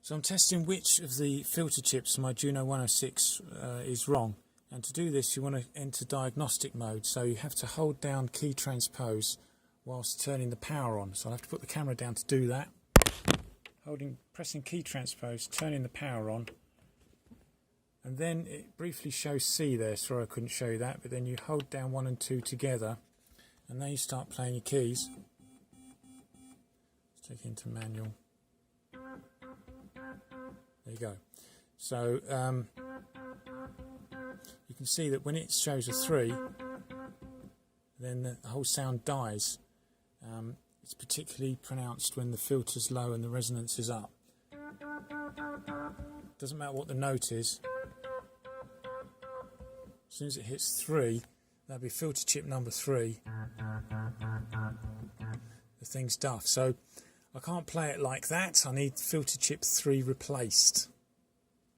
So I'm testing which of the filter chips my Juno 106 is wrong. And to do this you want to enter diagnostic mode, so you have to hold down key transpose whilst turning the power on. So I'll have to put the camera down to do that. Pressing key transpose, turning the power on, and then it briefly shows C there. Sorry I couldn't show you that, but then you hold down 1 and 2 together and then you start playing your keys. Let's take it into manual. There you go. So you can see that when it shows a 3, then the whole sound dies. It's particularly pronounced when the filter's low and the resonance is up. Doesn't matter what the note is. As soon as it hits 3, that'll be filter chip number 3. The thing's duff. So I can't play it like that. I need filter chip 3 replaced.